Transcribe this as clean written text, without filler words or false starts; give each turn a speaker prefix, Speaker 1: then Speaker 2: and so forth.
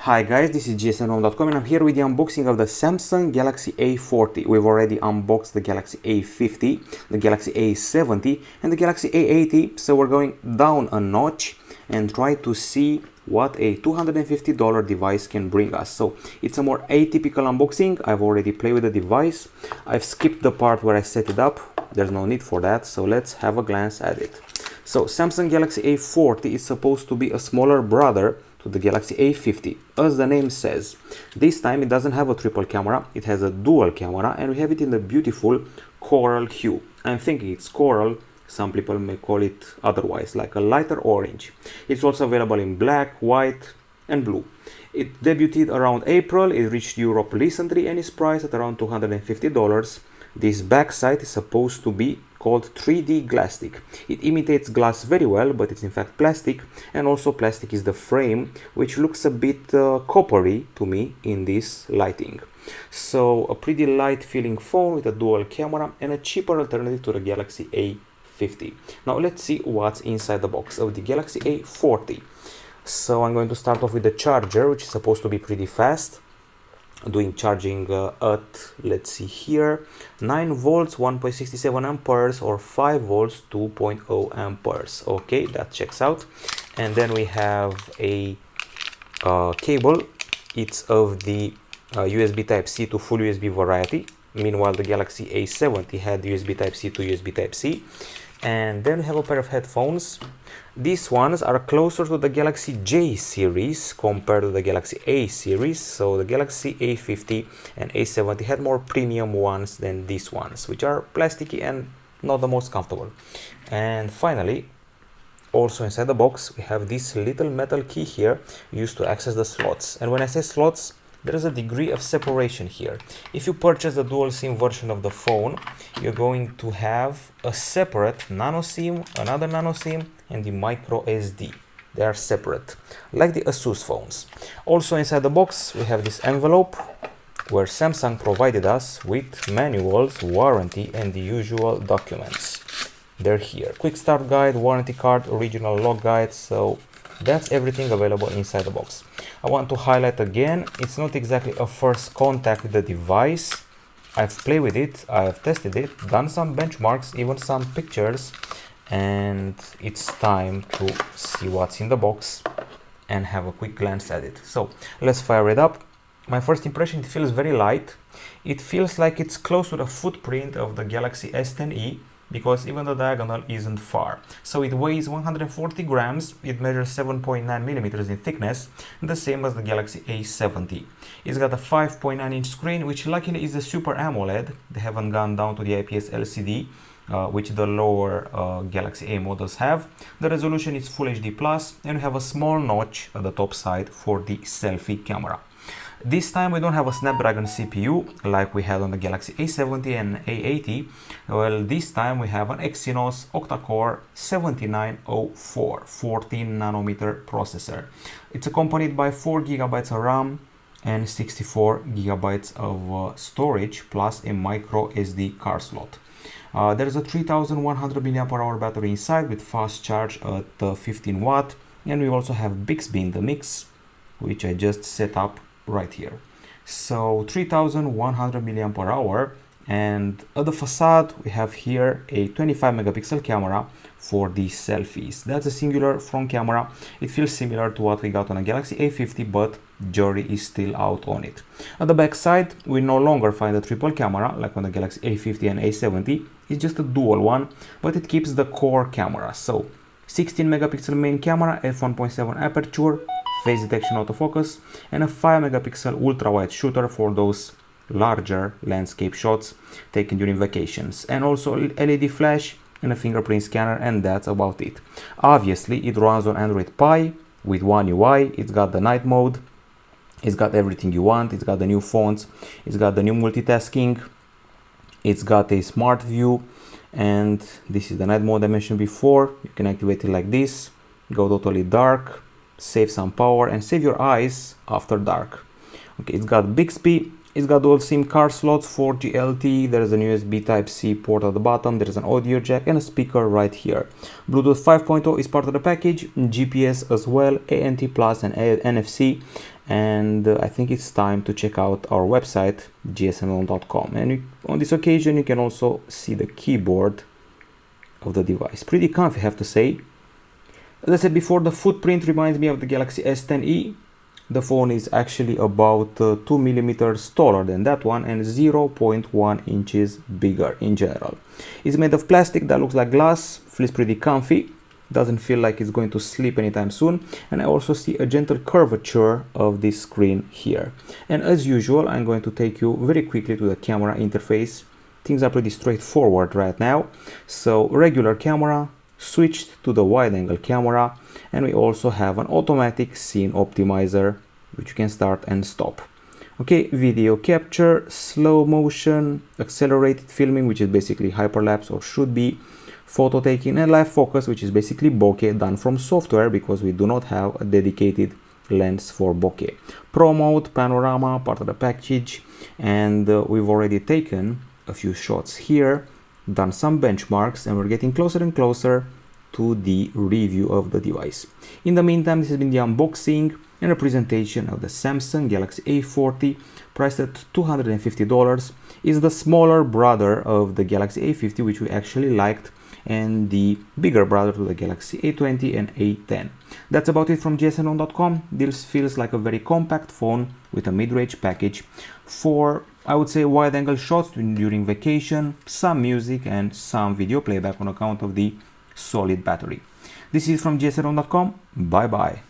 Speaker 1: Hi guys, this is gsnhome.com and I'm here with the unboxing of the Samsung Galaxy A40. We've already unboxed the Galaxy A50, the Galaxy A70 and the Galaxy A80, so we're going down a notch and try to see what a $250 device can bring us. So it's a more atypical unboxing. I've already played with the device. I've skipped the part where I set it up. There's no need for that, so let's have a glance at it. So Samsung Galaxy A40 is supposed to be a smaller brother to the Galaxy A50, as the name says. This time it doesn't have a triple camera, it has a dual camera, and we have it in the beautiful coral hue. I'm thinking it's coral, some people may call it otherwise, like a lighter orange. It's also available in black, white and blue. It debuted around April, it reached Europe recently and is priced at around $250. This backside is supposed to be called 3D Glasstic. It imitates glass very well, but it's in fact plastic, and also plastic is the frame, which looks a bit coppery to me in this lighting. So a pretty light feeling phone with a dual camera and a cheaper alternative to the Galaxy A50. Now let's see what's inside the box of the Galaxy A40. So I'm going to start off with the charger, which is supposed to be pretty fast. Doing charging at, let's see here, 9 volts 1.67 amperes or 5 volts 2.0 amperes. Okay, that checks out. And then we have a cable. It's of the USB Type-C to full USB variety. Meanwhile the Galaxy A70 had USB Type-C to USB Type-C. And then we have a pair of headphones. These ones are closer to the Galaxy J series compared to the Galaxy A series. So the Galaxy A50 and A70 had more premium ones than these ones, which are plasticky and not the most comfortable. And finally, also inside the box, we have this little metal key here used to access the slots. And when I say slots, there is a degree of separation here. If you purchase the dual SIM version of the phone, you're going to have a separate nano SIM, another nano SIM, and the micro SD. They are separate, like the Asus phones. Also inside the box, we have this envelope where Samsung provided us with manuals, warranty, and the usual documents. They're here. Quick start guide, warranty card, original log guide. So that's everything available inside the box. I want to highlight again, it's not exactly a first contact with the device. I've played with it, I've tested it, done some benchmarks, even some pictures, and it's time to see what's in the box and have a quick glance at it. So let's fire it up. My first impression, it feels very light. It feels like it's close to the footprint of the Galaxy S10e, because even the diagonal isn't far. So it weighs 140 grams, it measures 7.9 millimeters in thickness, the same as the Galaxy A70. It's got a 5.9 inch screen, which luckily is a Super AMOLED. They haven't gone down to the IPS LCD, which the lower Galaxy A models have. The resolution is Full HD+, and we have a small notch at the top side for the selfie camera. This time we don't have a Snapdragon CPU like we had on the Galaxy A70 and A80. Well, this time we have an Exynos octa-core 7904 14 nanometer processor. It's accompanied by 4 GB of RAM and 64 GB of storage plus a micro SD card slot. There's a 3100 mAh battery inside with fast charge at 15 watt, and we also have Bixby in the mix, which I just set up right here. So 3100 mAh, and at the facade we have here a 25 megapixel camera for the selfies. That's a singular front camera. It feels similar to what we got on a Galaxy A50, but jury is still out on it. At the back side, we no longer find a triple camera like on the Galaxy A50 and A70. It's just a dual one, but it keeps the core camera. So 16 megapixel main camera, f1.7 aperture, face detection autofocus, and a 5 megapixel ultra wide shooter for those larger landscape shots taken during vacations, and also LED flash and a fingerprint scanner, and that's about it. Obviously it runs on Android Pie with One UI. It's got the night mode, it's got everything you want, it's got the new fonts, it's got the new multitasking, it's got a smart view, and this is the night mode I mentioned before. You can activate it like this, go totally dark, save some power and save your eyes after dark. Okay, it's got Bixby, It's got dual SIM card slots, 4G LTE, there's an USB Type-C port at the bottom, there's an audio jack and a speaker right here. Bluetooth 5.0 is part of the package, GPS as well, ANT Plus and NFC, and I think it's time to check out our website, gsnl.com. And on this occasion you can also see the keyboard of the device. Pretty comfy, I have to say. As I said before, the footprint reminds me of the Galaxy S10e. The phone is actually about 2 millimeters taller than that one and 0.1 inches bigger in general. It's made of plastic that looks like glass, feels pretty comfy, doesn't feel like it's going to slip anytime soon, and I also see a gentle curvature of this screen here. And as usual, I'm going to take you very quickly to the camera interface. Things are pretty straightforward right now. So regular camera, switched to the wide angle camera, and we also have an automatic scene optimizer which you can start and stop. Okay, video capture, slow motion, accelerated filming, which is basically hyperlapse or should be, photo taking, and live focus, which is basically bokeh done from software because we do not have a dedicated lens for bokeh. Pro mode, panorama, part of the package, and we've already taken a few shots here, done some benchmarks, and we're getting closer and closer to the review of the device. In the meantime, this has been the unboxing and a presentation of the Samsung Galaxy A40, priced at $250. Is the smaller brother of the Galaxy A50, which we actually liked, and the bigger brother to the Galaxy A20 and A10. That's about it from gsnl.com. This feels like a very compact phone with a mid-range package for, I would say, wide-angle shots during vacation, some music and some video playback on account of the solid battery. This is from gsnl.com. Bye bye.